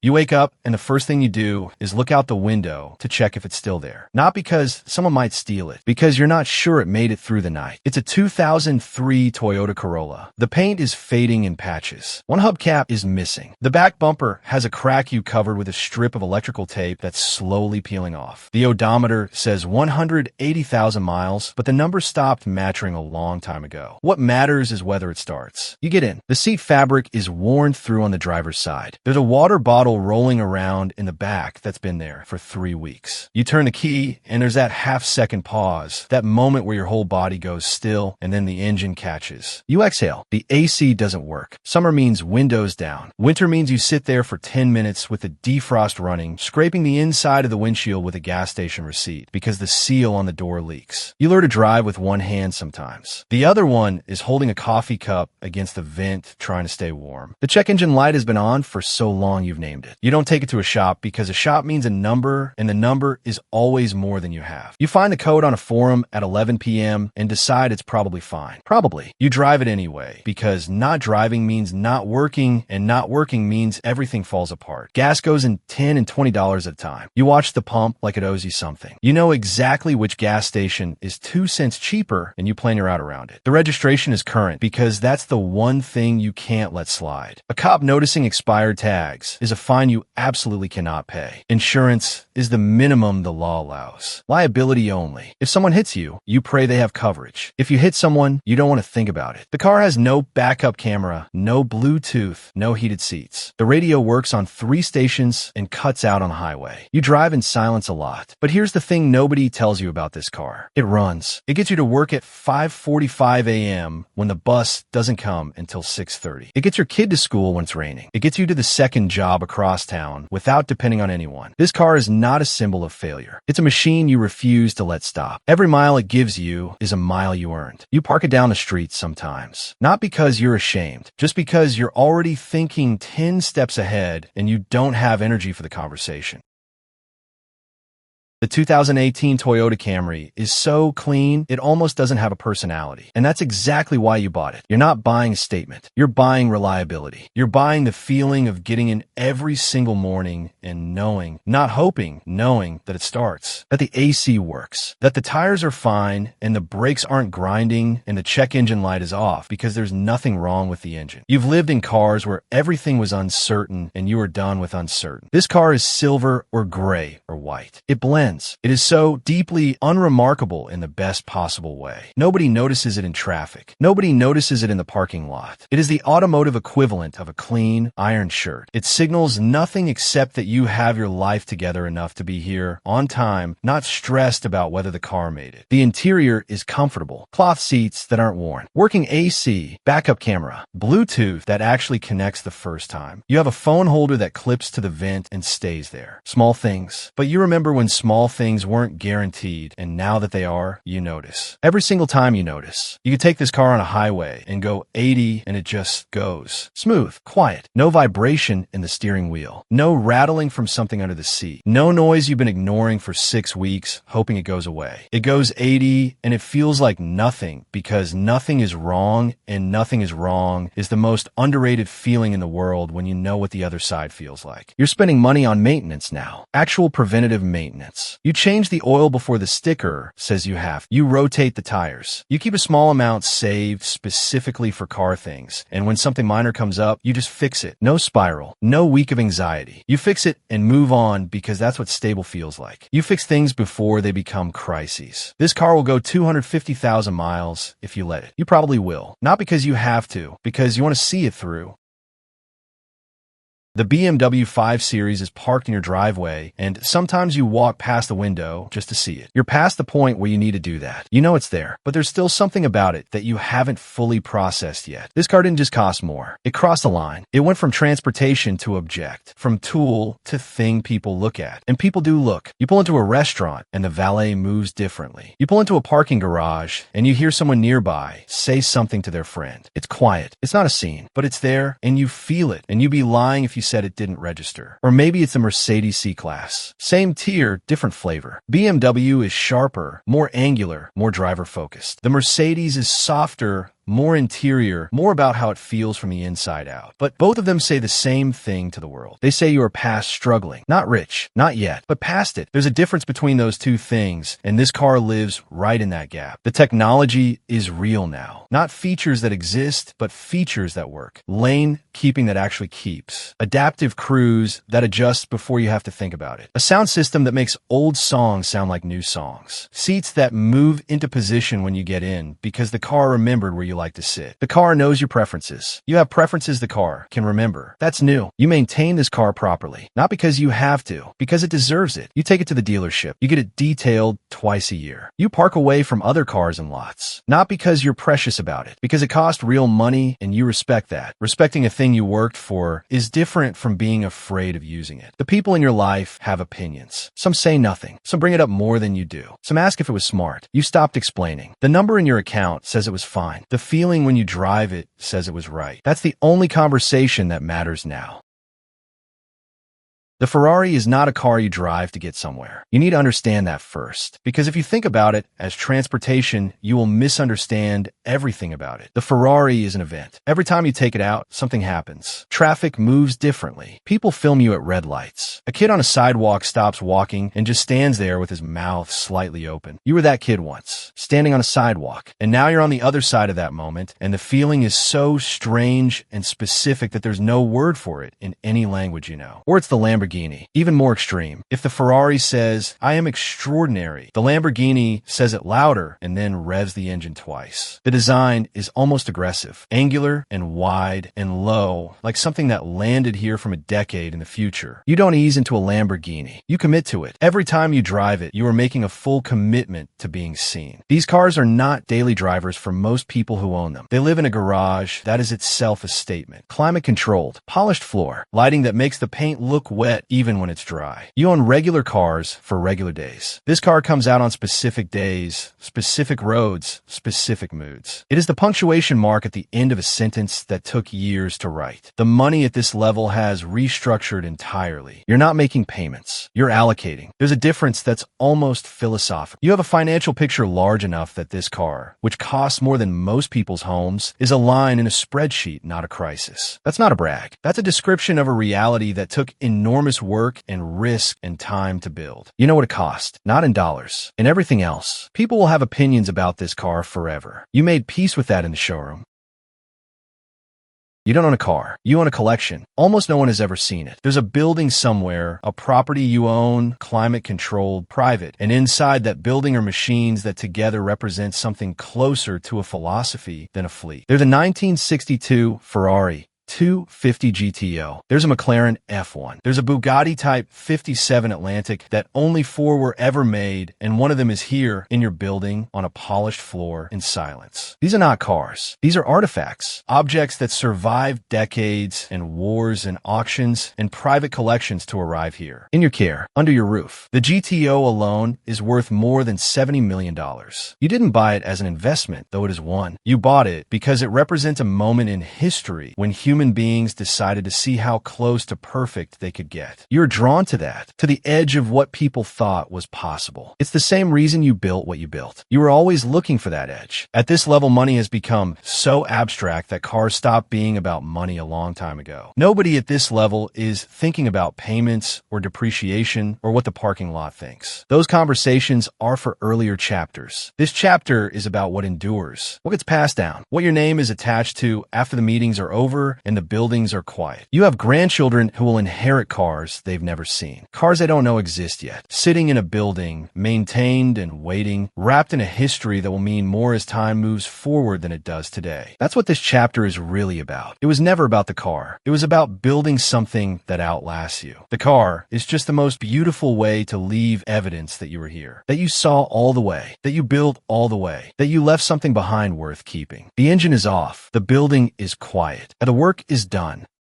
You wake up, and the first thing you do is look out the window to check if it's still there. Not because someone might steal it, because you're not sure it made it through the night. It's a 2003 Toyota Corolla. The paint is fading in patches. One hubcap is missing. The back bumper has a crack you covered with a strip of electrical tape that's slowly peeling off. The odometer says 180,000 miles, but the number stopped matching a long time ago. What matters is whether it starts. You get in. The seat fabric is worn through on the driver's side. There's a water bottle rolling around in the back that's been there for 3 weeks. You turn the key, and there's that half-second pause, that moment where your whole body goes still, and then the engine catches. You exhale. The AC doesn't work. Summer means windows down. Winter means you sit there for 10 minutes with the defrost running, scraping the inside of the windshield with a gas station receipt because the seal on the door leaks. You learn to drive with one hand sometimes. The other one is holding a coffee cup against the vent, trying to stay warm. The check engine light has been on for so long you've named it. You don't take it to a shop because a shop means a number, and the number is always more than you have. You find the code on a forum at 11 p.m. and decide it's probably fine. Probably. You drive it anyway because not driving means not working, and not working means everything falls apart. Gas goes in $10 and $20 at a time. You watch the pump like it owes you something. You know exactly which gas station is 2 cents cheaper, and you plan your route around it. The registration is current because that's the one thing you can't let slide. A cop noticing expired tags is a fine you absolutely cannot pay. Insurance is the minimum the law allows. Liability only. If someone hits you, you pray they have coverage. If you hit someone, you don't want to think about it. The car has no backup camera, no Bluetooth, no heated seats. The radio works on 3 stations and cuts out on the highway. You drive in silence a lot. But here's the thing nobody tells you about this car. It runs. It gets you to work at 5:45 a.m. when the bus doesn't come until 6:30. It gets your kid to school when it's raining. It gets you to the second job across town without depending on anyone. This car is not a symbol of failure. It's a machine you refuse to let stop. Every mile it gives you is a mile you earned. You park it down the street sometimes. Not because you're ashamed, just because you're already thinking 10 steps ahead and you don't have energy for the conversation. The 2018 Toyota Camry is so clean, it almost doesn't have a personality. And that's exactly why you bought it. You're not buying a statement. You're buying reliability. You're buying the feeling of getting in every single morning and knowing, not hoping, knowing that it starts, that the AC works, that the tires are fine and the brakes aren't grinding and the check engine light is off because there's nothing wrong with the engine. You've lived in cars where everything was uncertain and you were done with uncertain. This car is silver or gray or white. It blends. It is so deeply unremarkable in the best possible way. Nobody notices it in traffic. Nobody notices it in the parking lot. It is the automotive equivalent of a clean, ironed shirt. It signals nothing except that you have your life together enough to be here on time, not stressed about whether the car made it. The interior is comfortable. Cloth seats that aren't worn. Working AC, backup camera, Bluetooth that actually connects the first time. You have a phone holder that clips to the vent and stays there. Small things. But you remember when small things weren't guaranteed, and now that they are, you notice. Every single time you notice. You could take this car on a highway and go 80 and it just goes. Smooth, quiet, no vibration in the steering wheel, no rattling from something under the seat, no noise you've been ignoring for 6 weeks, hoping it goes away. It goes 80 and it feels like nothing because nothing is wrong, and nothing is wrong is the most underrated feeling in the world when you know what the other side feels like. You're spending money on maintenance now. Actual preventative maintenance. You change the oil before the sticker says you have. You rotate the tires. You keep a small amount saved specifically for car things. And when something minor comes up, you just fix it. No spiral. No week of anxiety. You fix it and move on because that's what stable feels like. You fix things before they become crises. This car will go 250,000 miles if you let it. You probably will. Not because you have to, because you want to see it through. The BMW 5 Series is parked in your driveway, and sometimes you walk past the window just to see it. You're past the point where you need to do that. You know it's there, but there's still something about it that you haven't fully processed yet. This car didn't just cost more. It crossed the line. It went from transportation to object, from tool to thing people look at. And people do look. You pull into a restaurant, and the valet moves differently. You pull into a parking garage, and you hear someone nearby say something to their friend. It's quiet. It's not a scene, but it's there, and you feel it, and you'd be lying if you said it didn't register. Or maybe it's a Mercedes C-Class. Same tier, different flavor. BMW is sharper, more angular, more driver-focused. The Mercedes is softer, more interior, more about how it feels from the inside out. But both of them say the same thing to the world. They say you are past struggling, not rich, not yet, but past it. There's a difference between those two things, and this car lives right in that gap. The technology is real now. Not features that exist, but features that work. Lane keeping that actually keeps. Adaptive cruise that adjusts before you have to think about it. A sound system that makes old songs sound like new songs. Seats that move into position when you get in because the car remembered where you like to sit. The car knows your preferences. You have preferences the car can remember. That's new. You maintain this car properly. Not because you have to, because it deserves it. You take it to the dealership. You get it detailed twice a year. You park away from other cars and lots. Not because you're precious about it, because it cost real money and you respect that. Respecting a thing you worked for is different from being afraid of using it. The people in your life have opinions. Some say nothing. Some bring it up more than you do. Some ask if it was smart. You stopped explaining. The number in your account says it was fine. The feeling when you drive it says it was right. That's the only conversation that matters now. The Ferrari is not a car you drive to get somewhere. You need to understand that first, because if you think about it as transportation, you will misunderstand everything about it. The Ferrari is an event. Every time you take it out, something happens. Traffic moves differently. People film you at red lights. A kid on a sidewalk stops walking and just stands there with his mouth slightly open. You were that kid once, standing on a sidewalk, and now you're on the other side of that moment, and the feeling is so strange and specific that there's no word for it in any language you know. Or it's the Lamborghini. Even more extreme. If the Ferrari says, "I am extraordinary," the Lamborghini says it louder and then revs the engine twice. The design is almost aggressive, angular and wide and low, like something that landed here from a decade in the future. You don't ease into a Lamborghini. You commit to it. Every time you drive it, you are making a full commitment to being seen. These cars are not daily drivers for most people who own them. They live in a garage. That is itself a statement. Climate controlled, polished floor, lighting that makes the paint look wet even when it's dry. You own regular cars for regular days. This car comes out on specific days, specific roads, specific moods. It is the punctuation mark at the end of a sentence that took years to write. The money at this level has restructured entirely. You're not making payments. You're allocating. There's a difference that's almost philosophical. You have a financial picture large enough that this car, which costs more than most people's homes, is a line in a spreadsheet, not a crisis. That's not a brag. That's a description of a reality that took enormous work and risk and time to build. You know what it cost, not in dollars. And everything else. People will have opinions about this car forever. You made peace with that in the showroom. You don't own a car. You own a collection. Almost no one has ever seen it. There's a building somewhere, a property you own, climate-controlled, private. And inside that building are machines that together represent something closer to a philosophy than a fleet. There's a 1962 Ferrari 250 GTO. There's a McLaren F1. There's a Bugatti Type 57 Atlantic that only 4 were ever made, and one of them is here in your building on a polished floor in silence. These are not cars. These are artifacts, objects that survived decades and wars and auctions and private collections to arrive here, in your care, under your roof. The GTO alone is worth more than $70 million. You didn't buy it as an investment, though it is one. You bought it because it represents a moment in history when human beings decided to see how close to perfect they could get. You're drawn to that, to the edge of what people thought was possible. It's the same reason you built what you built. You were always looking for that edge. At this level, money has become so abstract that cars stopped being about money a long time ago. Nobody at this level is thinking about payments or depreciation or what the parking lot thinks. Those conversations are for earlier chapters. This chapter is about what endures, what gets passed down, what your name is attached to after the meetings are over and the buildings are quiet. You have grandchildren who will inherit cars they've never seen. Cars they don't know exist yet. Sitting in a building, maintained and waiting, wrapped in a history that will mean more as time moves forward than it does today. That's what this chapter is really about. It was never about the car. It was about building something that outlasts you. The car is just the most beautiful way to leave evidence that you were here, that you saw all the way, that you built all the way, that you left something behind worth keeping. The engine is off. The building is quiet. And the work is done.